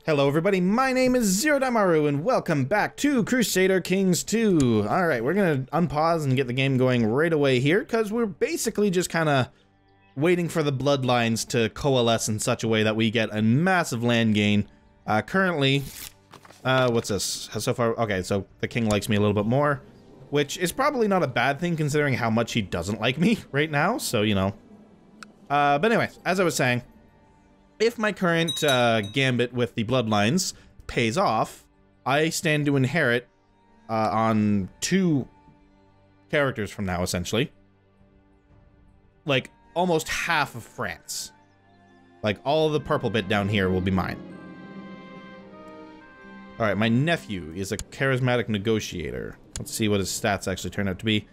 Hello everybody, my name is Zerodaimaru and welcome back to Crusader Kings 2. Alright, we're gonna unpause and get the game going right away here, because we're basically just kinda waiting for the bloodlines to coalesce in such a way that we get a massive land gain. Currently, what's this? So far, okay, so the king likes me a little bit more, which is probably not a bad thing considering how much he doesn't like me right now, so you know. But anyways, as I was saying, if my current gambit with the bloodlines pays off, I stand to inherit on 2 characters from now, essentially. Like, almost half of France. Like, all of the purple bit down here will be mine. Alright, my nephew is a charismatic negotiator. Let's see what his stats actually turn out to be.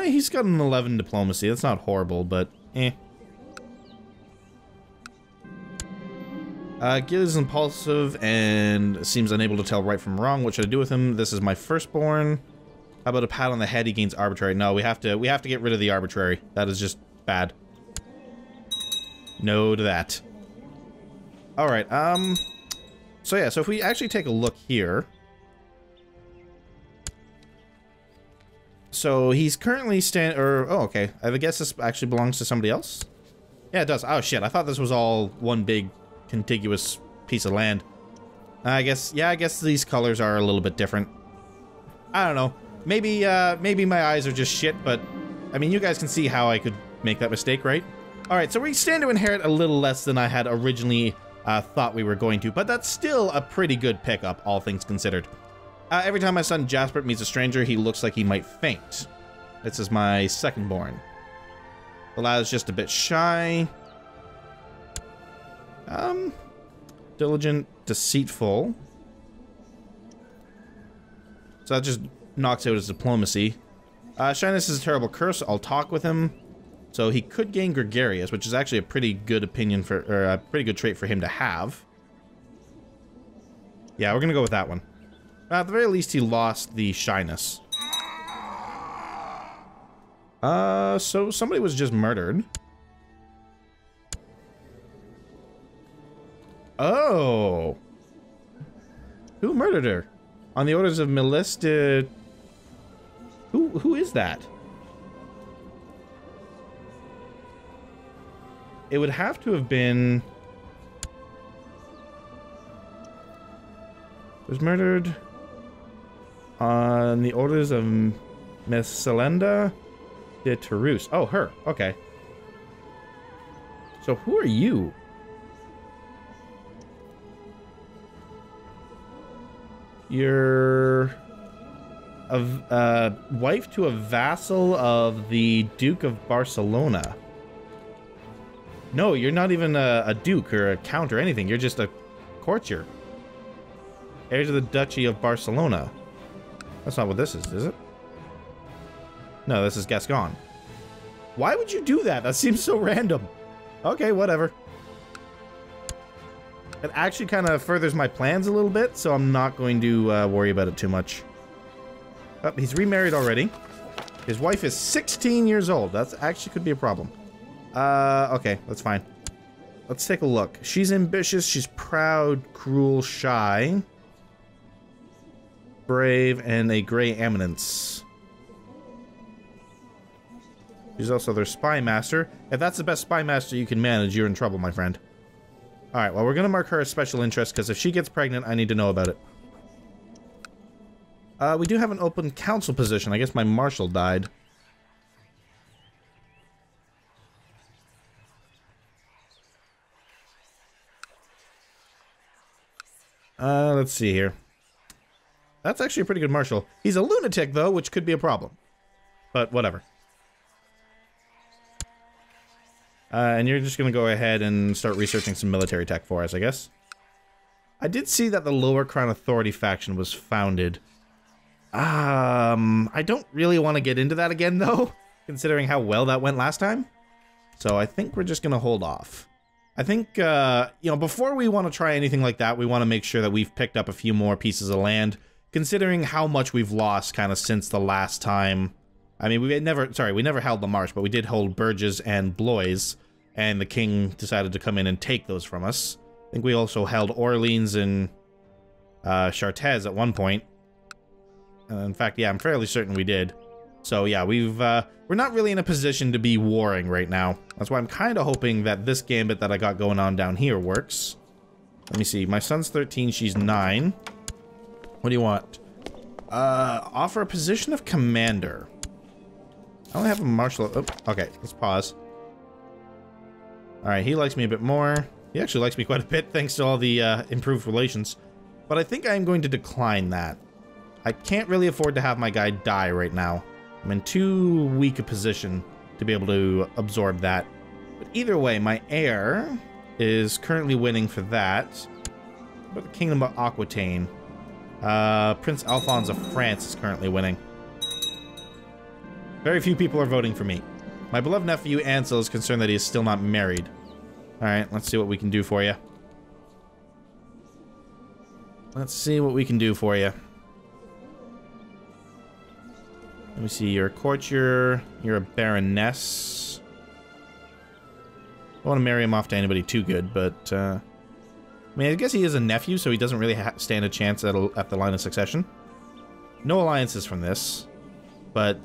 He's got an 11 diplomacy. That's not horrible, but eh. Gil is impulsive and seems unable to tell right from wrong. What should I do with him? This is my firstborn. How about a pat on the head? He gains arbitrary. No, we have to get rid of the arbitrary. That is just bad. No to that. Alright, so yeah, so if we actually take a look here. So he's currently oh, okay. I guess this actually belongs to somebody else? Yeah, it does. Oh shit, I thought this was all one big contiguous piece of land. I guess, yeah, I guess these colors are a little bit different. I don't know. Maybe, maybe my eyes are just shit, but I mean, you guys can see how I could make that mistake, right? Alright, so we stand to inherit a little less than I had originally thought we were going to, but that's still a pretty good pickup, all things considered. Every time my son Jasper meets a stranger, he looks like he might faint. This is my secondborn. The lad is just a bit shy. Diligent, deceitful. So that just knocks out his diplomacy. Shyness is a terrible curse. I'll talk with him. So he could gain gregarious, which is actually a pretty good opinion for, or a pretty good trait for him to have. Yeah, we're gonna go with that one. At the very least, he lost the shyness. So somebody was just murdered. Oh. Who murdered her? On the orders of Melista. Who is that? It would have to have been. Was murdered on the orders of Miss Selenda de Toulouse. Oh, her. Okay. So who are you? You're a wife to a vassal of the Duke of Barcelona. No, you're not even a duke or a count or anything. You're just a courtier. Heir to the Duchy of Barcelona. That's not what this is it? No, this is Gascon. Why would you do that? That seems so random. Okay, whatever. It actually kind of furthers my plans a little bit, so I'm not going to worry about it too much. Oh, he's remarried already. His wife is 16 years old. That's actually could be a problem. Okay, that's fine. Let's take a look. She's ambitious, she's proud, cruel, shy, brave, and a gray eminence. She's also their spy master. If that's the best spy master you can manage, you're in trouble, my friend. Alright, well, we're gonna mark her as special interest, because if she gets pregnant, I need to know about it. We do have an open council position. I guess my marshal died. Let's see here. That's actually a pretty good marshal. He's a lunatic, though, which could be a problem. But whatever. And you're just gonna go ahead and start researching some military tech for us, I guess. I did see that the Lower Crown Authority faction was founded. I don't really want to get into that again, though, considering how well that went last time. So I think we're just gonna hold off. I think, you know, before we want to try anything like that, we want to make sure that we've picked up a few more pieces of land, considering how much we've lost kind of since the last time. I mean, we never held La Marche, but we did hold Bourges and Blois, and the king decided to come in and take those from us. think we also held Orleans and Chartres at one point. In fact, yeah, I'm fairly certain we did. So yeah, we're not really in a position to be warring right now. That's why I'm kind of hoping that this gambit that I got going on down here works. Let me see. My son's 13, she's 9. What do you want? Offer a position of commander. I only have a martial... Oh, okay, let's pause. Alright, he likes me a bit more. He actually likes me quite a bit, thanks to all the improved relations. But I think I'm going to decline that. I can't really afford to have my guy die right now. I'm in too weak a position to be able to absorb that. But either way, my heir is currently winning for that. But the Kingdom of Aquitaine. Prince Alphonse of France is currently winning. Very few people are voting for me. My beloved nephew Ansel is concerned that he is still not married. Alright, let's see what we can do for you. Let's see what we can do for you. Let me see, you're a courtier, you're a baroness. I don't want to marry him off to anybody too good, but, I mean, I guess he is a nephew, so he doesn't really stand a chance at the line of succession. No alliances from this, but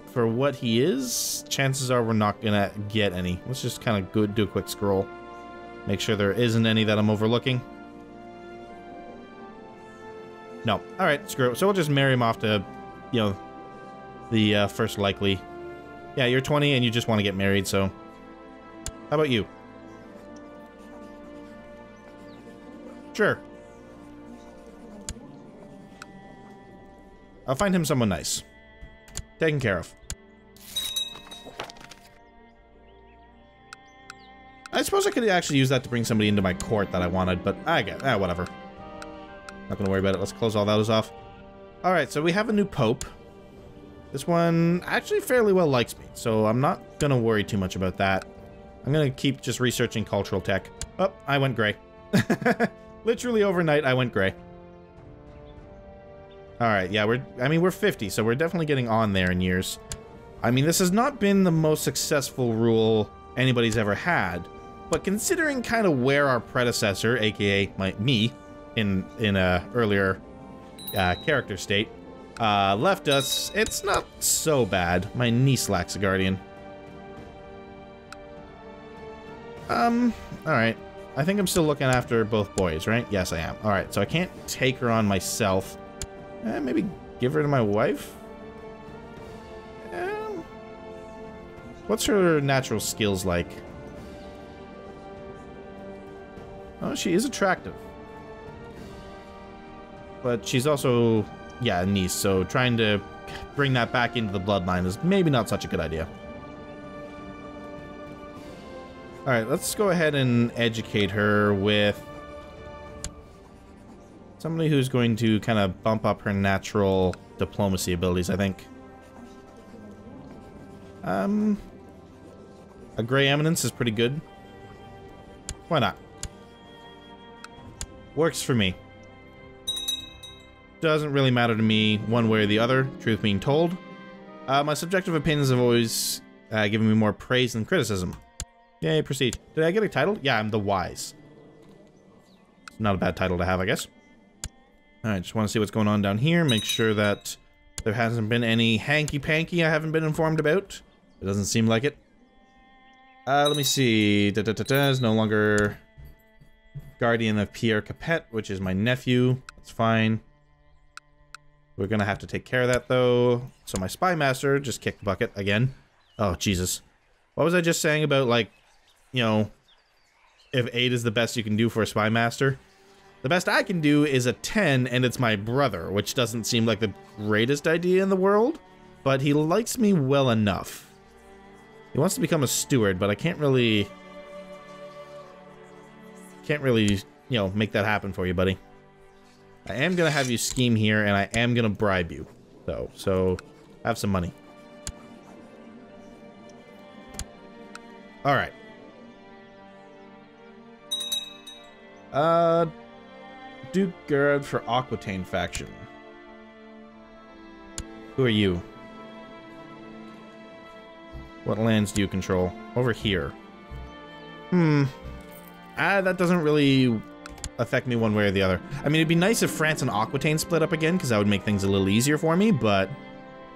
for what he is, chances are we're not gonna get any. Let's just kind of go do a quick scroll. Make sure there isn't any that I'm overlooking. No. Alright, screw it. So we'll just marry him off to, you know, the first likely. Yeah, you're 20 and you just want to get married, so... How about you? Sure. I'll find him someone nice. Taken care of. I suppose I could actually use that to bring somebody into my court that I wanted, but I get whatever. Not gonna worry about it. Let's close all those off. Alright, so we have a new pope. This one actually fairly well likes me, so I'm not gonna worry too much about that. I'm gonna keep just researching cultural tech. Oh, I went gray. Literally overnight, I went gray. Alright, yeah, we're 50, so we're definitely getting on there in years. I mean, this has not been the most successful rule anybody's ever had, but considering kind of where our predecessor, aka me, in a earlier character state, left us, it's not so bad. My niece lacks a guardian. Alright. I think I'm still looking after both boys, right? Yes, I am. Alright, so I can't take her on myself. Maybe give her to my wife? What's her natural skills like? Oh, she is attractive. But she's also, yeah, a niece, so trying to bring that back into the bloodline is maybe not such a good idea. Alright, let's go ahead and educate her with somebody who's going to kind of bump up her natural diplomacy abilities, I think. A Grey Eminence is pretty good. Why not? Works for me. Doesn't really matter to me one way or the other, truth being told. My subjective opinions have always given me more praise than criticism. Yay, proceed. Did I get a title? Yeah, I'm the Wise. It's not a bad title to have, I guess. Alright, just want to see what's going on down here. Make sure that there hasn't been any hanky-panky I haven't been informed about. It doesn't seem like it. Let me see. Is no longer guardian of Pierre Capet, which is my nephew. That's fine. We're gonna have to take care of that, though. So my spy master just kicked the bucket again. Oh, Jesus. What was I just saying about, like, you know, if 8 is the best you can do for a spy master? The best I can do is a 10, and it's my brother, which doesn't seem like the greatest idea in the world, but he likes me well enough. He wants to become a steward, but I can't really, you know, make that happen for you, buddy. I am gonna have you scheme here, and I am gonna bribe you, though, so have some money. Alright. Duke Gerard for Aquitaine faction. Who are you? What lands do you control? Over here. I That doesn't really affect me one way or the other. I mean, it'd be nice if France and Aquitaine split up again, because that would make things a little easier for me, but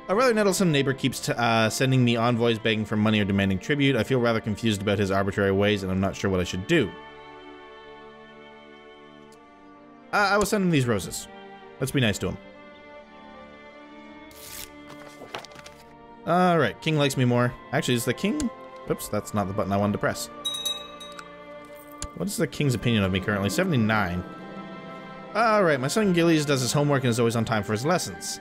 a rather nettlesome neighbor keeps sending me envoys begging for money or demanding tribute. I feel rather confused about his arbitrary ways, and I'm not sure what I should do. I will send him these roses. Let's be nice to him. Alright, king likes me more. Actually, is the king... Oops, that's not the button I wanted to press. What is the king's opinion of me currently? 79. Alright, my son Gillies does his homework and is always on time for his lessons.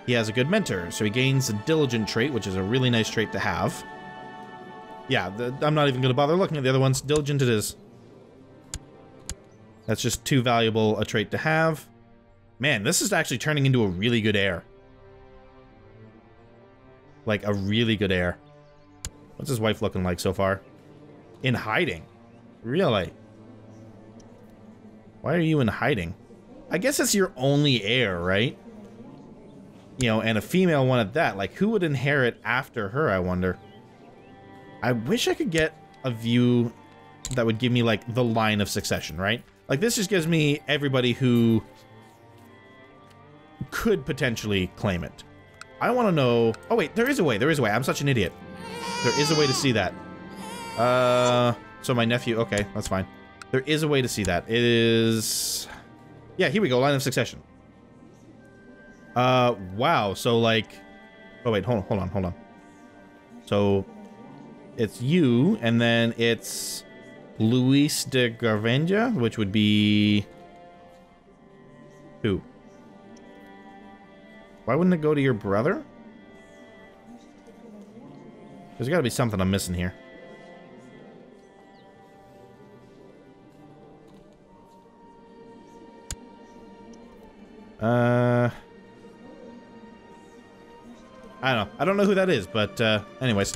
He has a good mentor, so he gains a diligent trait, which is a really nice trait to have. Yeah, I'm not even going to bother looking at the other ones. Diligent it is. That's just too valuable a trait to have. Man, this is actually turning into a really good heir. Like, a really good heir. What's his wife looking like so far? In hiding. Really? Why are you in hiding? I guess it's your only heir, right? You know, and a female one at that. Like, who would inherit after her, I wonder? I wish I could get a view that would give me, like, the line of succession, right? Like, this just gives me everybody who could potentially claim it. I want to know... Oh, wait, there is a way. There is a way. I'm such an idiot. There is a way to see that. So my nephew... Okay, that's fine. There is a way to see that. It is... Yeah, here we go. Line of succession. Wow. So, like... Oh, wait. Hold on. So, it's you, and then it's Luis de Garvenja, which would be... Who? Why wouldn't it go to your brother? There's got to be something I'm missing here. I don't know. I don't know who that is, but, anyways.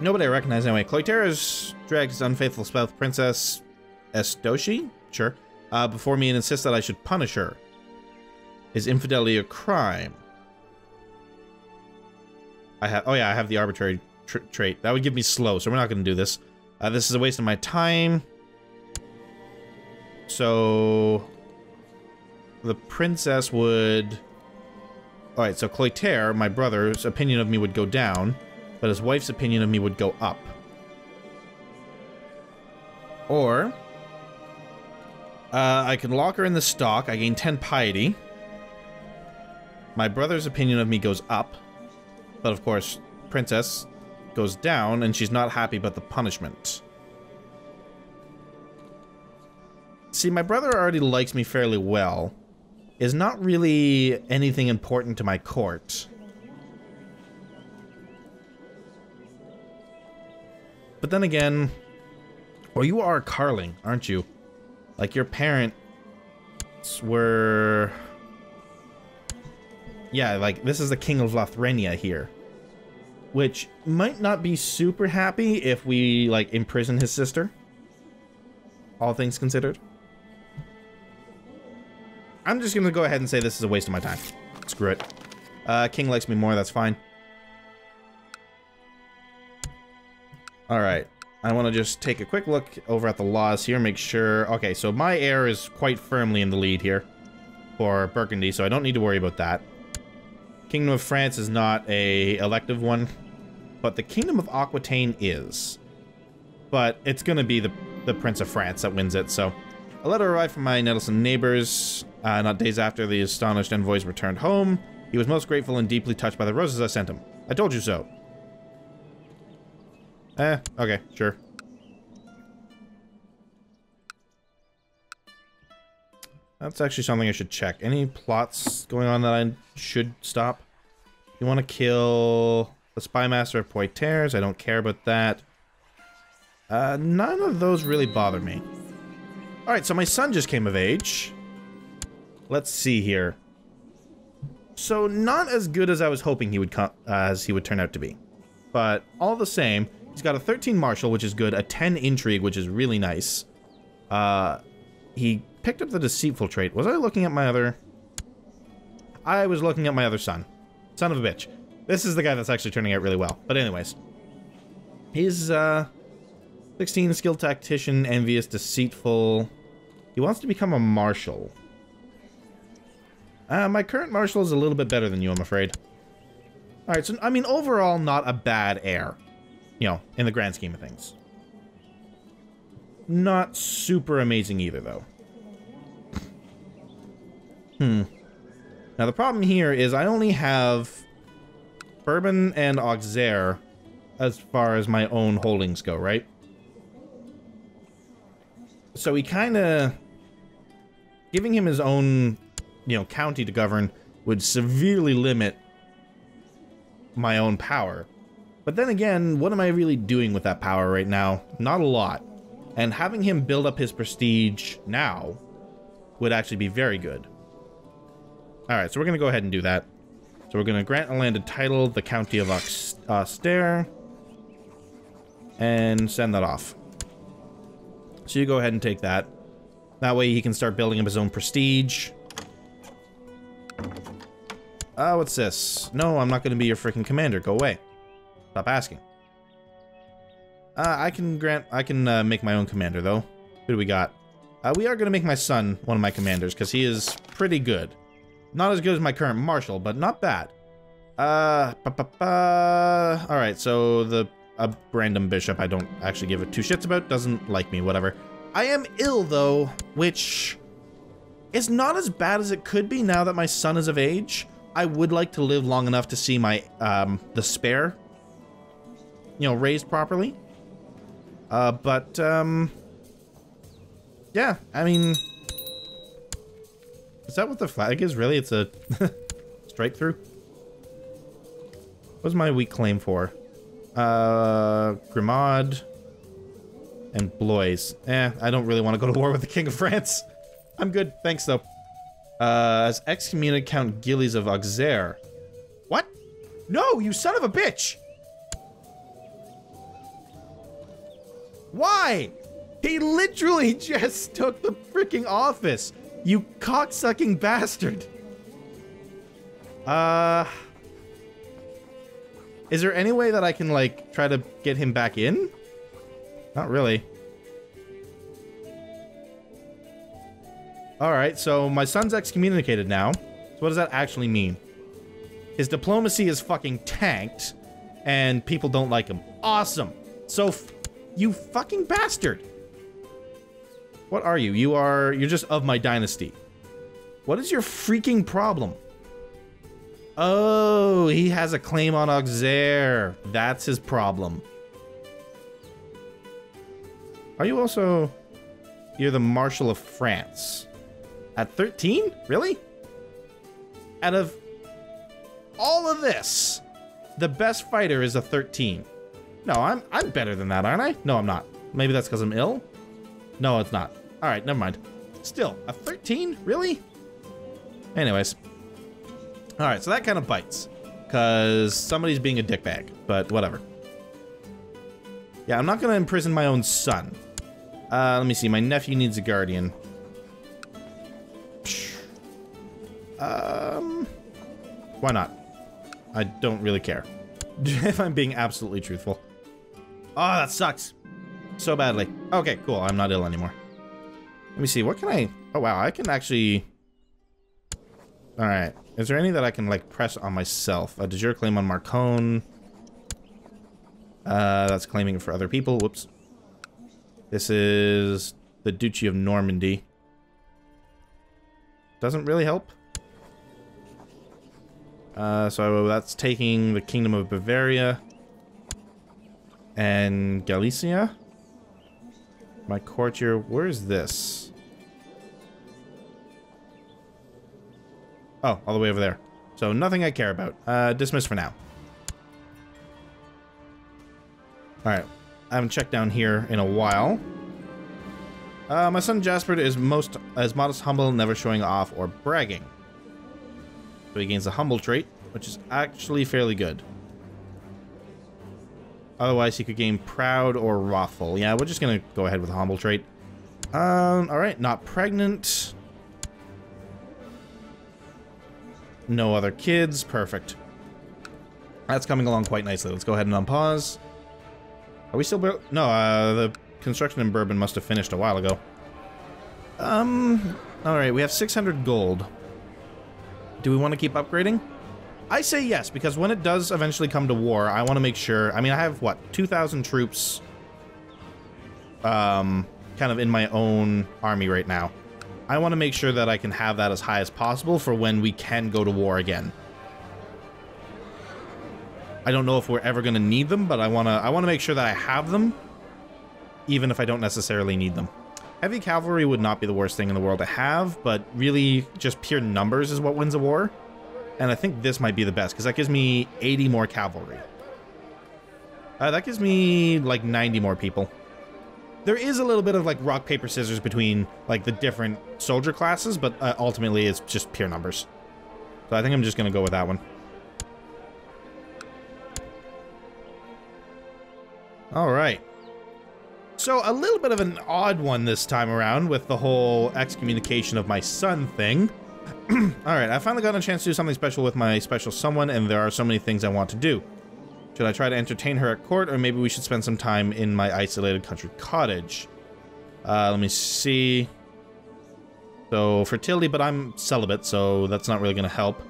Nobody I recognize anyway. Cloytera's dragged his unfaithful spouse, Princess Estoshi? Sure. Before me and insists that I should punish her. Is infidelity a crime? I have... Oh yeah, I have the arbitrary trait. That would give me slow, so we're not going to do this. This is a waste of my time. So... The princess would... Alright, so Cloyter, my brother's opinion of me would go down, but his wife's opinion of me would go up. Or... I can lock her in the stock. I gain 10 piety. My brother's opinion of me goes up. But of course, princess goes down, and she's not happy about the punishment. See, my brother already likes me fairly well. Is not really anything important to my court. But then again... Well, you are Carling, aren't you? Like, your parents were... Yeah, like, this is the King of Lothrenia here. Which might not be super happy if we, like, imprison his sister. All things considered. I'm just gonna go ahead and say this is a waste of my time. Screw it. King likes me more, that's fine. Alright. I want to just take a quick look over at the laws here, make sure... Okay, so my heir is quite firmly in the lead here for Burgundy, so I don't need to worry about that. Kingdom of France is not a elective one, but the Kingdom of Aquitaine is. But it's gonna be the Prince of France that wins it, so... A letter arrived from my nettlesome neighbors, not days after the astonished envoys returned home. He was most grateful and deeply touched by the roses I sent him. I told you so. Okay, sure. That's actually something I should check. Any plots going on that I should stop? You want to kill the Spy Master of Poitiers? I don't care about that. None of those really bother me. Alright, so my son just came of age. Let's see here. So, not as good as I was hoping he would turn out to be. But, all the same, he's got a 13 martial, which is good, a 10 intrigue, which is really nice. He picked up the deceitful trait. Was I looking at my other... I was looking at my other son. Son of a bitch. This is the guy that's actually turning out really well. But anyways. His 16, skilled tactician, envious, deceitful. He wants to become a marshal. My current marshal is a little bit better than you, I'm afraid. Alright, so, I mean, overall, not a bad heir. You know, in the grand scheme of things. Not super amazing either, though. Now, the problem here is I only have Bourbon and Auxerre as far as my own holdings go, right? So he kind of... Giving him his own, you know, county to govern would severely limit my own power. But then again, what am I really doing with that power right now? Not a lot. And having him build up his prestige now would actually be very good. Alright, so we're going to go ahead and do that. So we're going to grant a landed title, the County of Auxerre, and send that off. So you go ahead and take that. That way he can start building up his own prestige. What's this? No, I'm not going to be your freaking commander. Go away. Stop asking. I can make my own commander, though. Who do we got? We are going to make my son one of my commanders, because he is pretty good. Not as good as my current marshal, but not bad. Alright, so a random bishop I don't actually give it two shits about. Doesn't like me, whatever. I am ill, though, which is not as bad as it could be now that my son is of age. I would like to live long enough to see my, the spare, you know, raised properly. Yeah, I mean... Is that what the flag is, really? It's a strike through? What's my weak claim for? Grimaud and Blois. I don't really want to go to war with the King of France. I'm good, thanks though. As excommunicate Count Gillies of Auxerre. What? No, you son of a bitch! Why? He literally just took the freaking office. You cocksucking bastard. Is there any way that I can, like, try to get him back in? Not really. Alright, so my son's excommunicated now. So what does that actually mean? His diplomacy is fucking tanked, and people don't like him. Awesome. So, you fucking bastard. What are you? You're just of my dynasty. What is your freaking problem? Oh, he has a claim on Auxerre. That's his problem. Are you also... You're the Marshal of France. At 13? Really? Out of all of this, the best fighter is a 13. No, I'm better than that, aren't I? No, I'm not. Maybe that's because I'm ill? No, it's not. Alright, never mind. Still, a 13? Really? Anyways. Alright, so that kind of bites. Because somebody's being a dickbag. But whatever. Yeah, I'm not going to imprison my own son. Let me see. My nephew needs a guardian. Why not? I don't really care. If I'm being absolutely truthful. Oh, that sucks. So badly. Okay, cool. I'm not ill anymore. Let me see. What can I... Oh, wow. I can actually... Alright. Is there any that I can, like, press on myself? A de jure claim on Marcone. That's claiming it for other people. Whoops. This is the Duchy of Normandy. Doesn't really help. So that's taking the Kingdom of Bavaria. And Galicia. My courtier, where is this? Oh, all the way over there. So nothing I care about. Dismiss for now. Alright. I haven't checked down here in a while. My son Jasper is modest, humble, never showing off or bragging. So he gains a humble trait, which is actually fairly good. Otherwise, he could gain proud or wrathful. Yeah, we're just gonna go ahead with a humble trait. Alright, not pregnant. No other kids. Perfect. That's coming along quite nicely. Let's go ahead and unpause. Are we still... No, the construction in Bourbon must have finished a while ago. Alright, we have 600 gold. Do we want to keep upgrading? I say yes, because when it does eventually come to war, I want to make sure... I mean, I have, what, 2,000 troops... kind of in my own army right now. I want to make sure that I can have that as high as possible for when we can go to war again. I don't know if we're ever going to need them, but I want to make sure that I have them, even if I don't necessarily need them. Heavy cavalry would not be the worst thing in the world to have, but really just pure numbers is what wins a war. And I think this might be the best, because that gives me 80 more cavalry. That gives me, like, 90 more people. There is a little bit of, like, rock, paper, scissors between, like, the different soldier classes, but ultimately it's just pure numbers. So I think I'm just going to go with that one. Alright. So, a little bit of an odd one this time around with the whole excommunication of my son thing. Alright, I finally got a chance to do something special with my special someone, and there are so many things I want to do. Should I try to entertain her at court, or maybe we should spend some time in my isolated country cottage? Let me see. So, fertility, but I'm celibate, so that's not really going to help.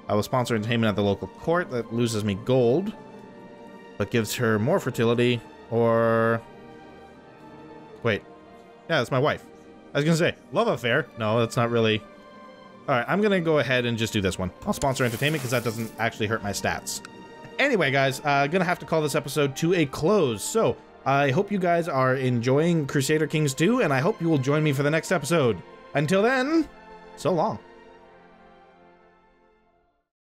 I will sponsor entertainment at the local court. That loses me gold, but gives her more fertility, or... Wait. Yeah, that's my wife. I was going to say, love affair. No, that's not really... Alright, I'm going to go ahead and just do this one. I'll sponsor entertainment because that doesn't actually hurt my stats. Anyway, guys, gonna have to call this episode to a close. So, I hope you guys are enjoying Crusader Kings 2, and I hope you will join me for the next episode. Until then, so long.